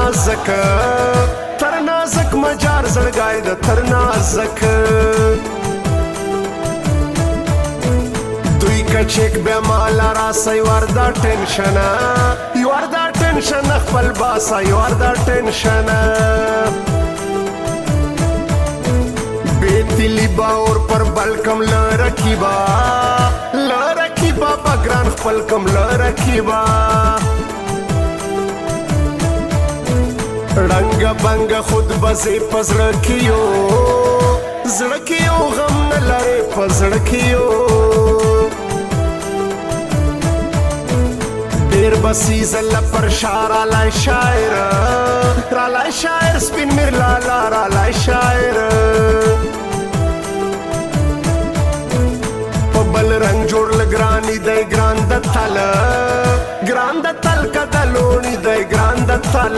نازک تر نازک مجار زړګای د تر نازک دوی کچک بیا مالا راسي وردا ټینشن یوردا ټینشن خپل باسا یوردا ټینشن بیتلی باور پر بلکم لرکیبا بگران خپل کم لرکیبا رنگ بنگ خود بزی پزړکیو زړکیو غم نه لري پزړکیو ډیر بسی زل پر شارا لای شاعر را لای شاعر سپین میر لالا را لای شاعر بل رنگ جوړ لګرانی دی ګران د تل کدلونی دی ګران د تل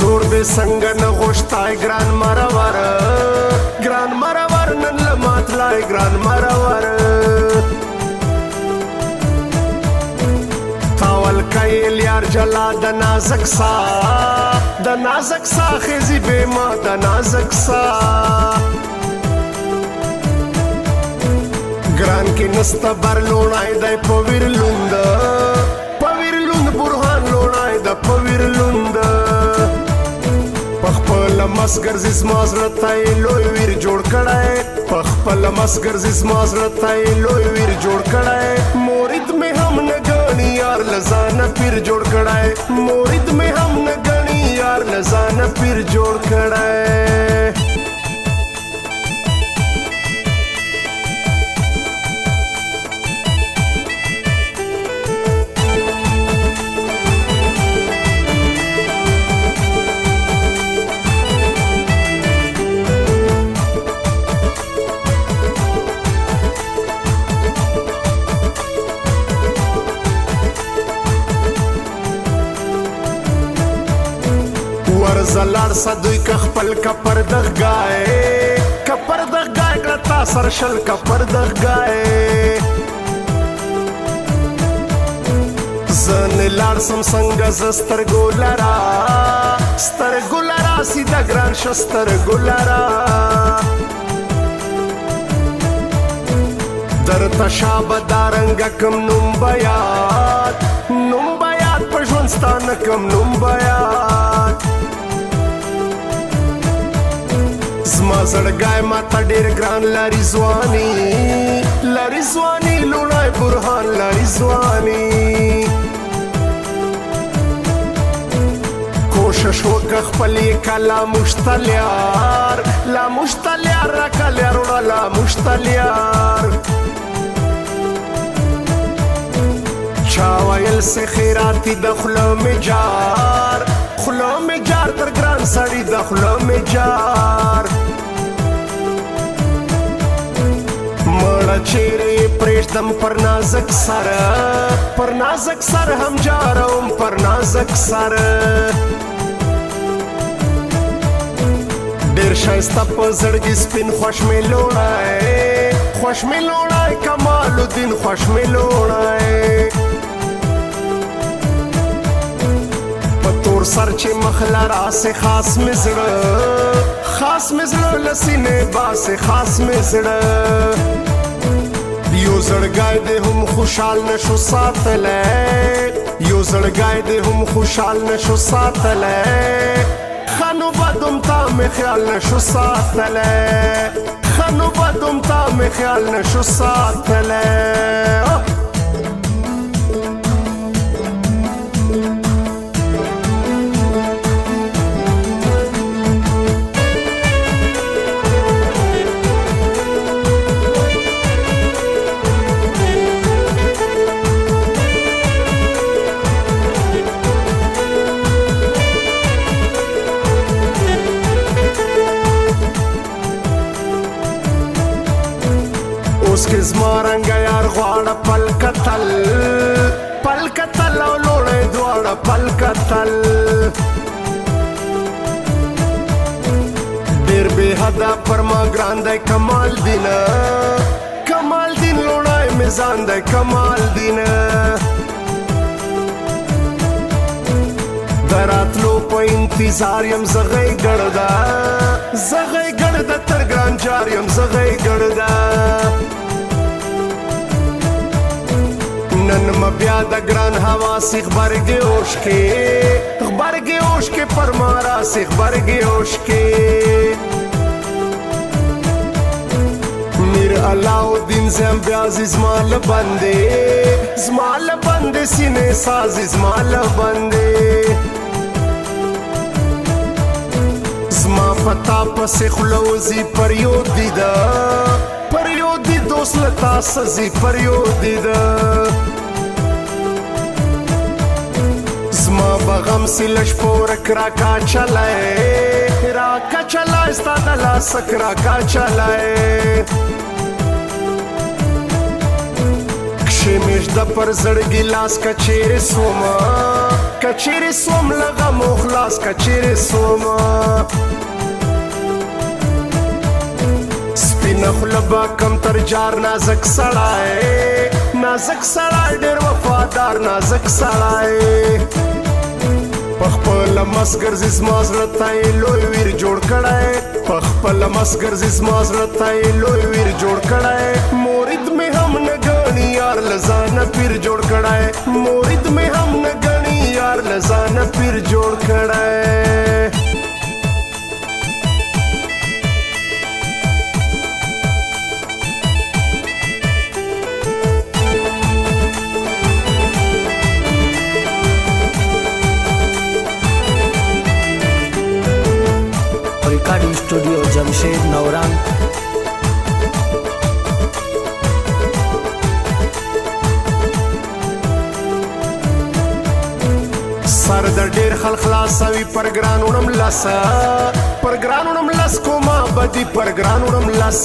زور دې څنګه نه غوښتای ګران مرور نن لمات لای ګران مرور تاول کایل یار جلا د نازک سا خزی بیما د نازک سا ګران کې نسته بر لوړای دی پویر لوند برهان لوړای د پویر لوند پخپل مسګر زما زړه ته لوی ویر جوړ کړای پخپل مسګر زما زړه ته لوی ویر جوړ کړای مورید مې هم نه غنی یار لزان پیر جوړ کړای مورید مې هم نه غنی یار لزان پیر جوړ کړای زلار سدوی که خپل کپر دغ گای کړه سر شل کپر دغ گای زن لار سم څنګه زستر ګولرا سیده ګران شستر ګولرا در تشاب دارنګ کم نوم بیات په ژوند ستانه کم نوم بیات زما زړګای ماته ډېر ګران لري ځواني لوړای برهان لري ځواني کوشش وکړه خپلې که لا مشتلیار راکلیار وړه لا مشتلیار چا ویل سه خیراتی د خوله مې جار تر ګران سړي د خوله مې جار مړه چیرې پرېږدم پر نازک سر هم جاروم پر نازک سر ډېر ښایسته په زړګي سپین خوښ مې لوړی کمال الدین خوښ مې لوړی سر چې مخلا راسه خاص مې زړه لسینې باسه خاص مې زړه یو زړګای دې هم خوشحال نشو ساتلی خنو بدم تا مې خیال نشو ساتلی اوس کې زما رنګه یار غواړه پل کتل او لوړی دواړه پل کتل ډېر بې حده پر ما ګران دی کمال دین لوړی مې ځان دی کمال دین انتظار یم زغی ګړدا زغی ګړدا تر ګران جار یم زغی ګړدا نن مبیا د ګران هوا سی خبرګي اوش کې پر مارا سی خبرګي اوش کې میر علاؤالدین زم بیا زما لبندې سینې ساز زما لبندې زما پتا پسې خلوزی پر یو دی دوست لتا سزی پر یو دی زما بغم سی لش پورک راکا چلائے ستا دلا سک راکا چلائے کشمیش د پر زړګي لاس کچېرې سوم لغه مخلاص کچېرې سوم سپینه خوله به کم تر جار نازک سړی ډېر وفادار نازک سړی پخپل مسګر زما زړه ته یې لوی ویر جوړ کړی مورید مې هم نه ګڼي یار له ځانه پیر جوړ کړی recording studio Jamshed नौरंग سر د ډیر خلک خلاصوي پر ګرانونم لس کومه بدي پر ګرانونم لس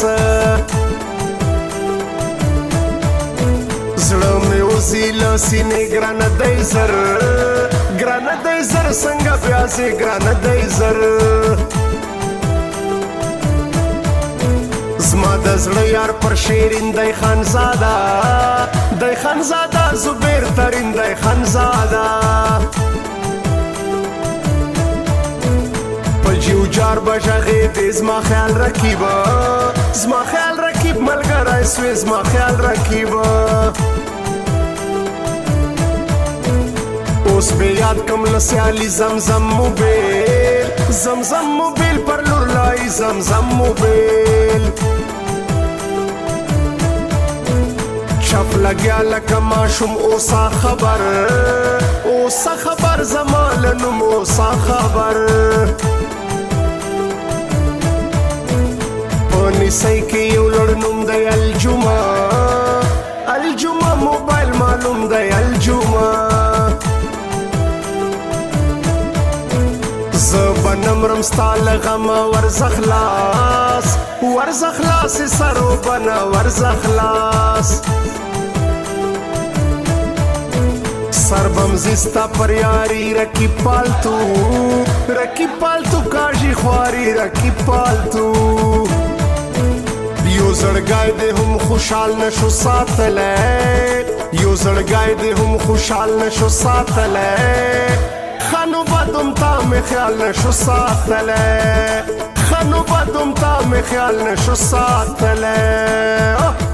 زړه مې وزي له سینې ګرانه دی زر څنګه بیا سي ګرانه دی زر زما د زړه یار پر شیرین دی خانزاده زبیر ترین دی خانزاده په جیو جار بژغې دی زما خیال رکیب ملګری سوی زما خیال رکیب اوس به یاد کم لسیالی زمزم موبیل پر لور لای زمزم موبیل چپ لګیا لکه ماشوم اوسا خبر زما له نوم اوسا خبر په نیسۍ کې یو لوړ نوم دی الجمعه موبایل معلوم دی الجمعه زه به نمرم ستا له غمه ورزه خلاص سرو بنه ورزه خلاص سر بم زستا پر یاری رکی پالتو کاژی خواری رکی پالتو یو زړګی دې هم خوشحال نشو ساتلی خانو بدم تا می خیال نشو ساتلی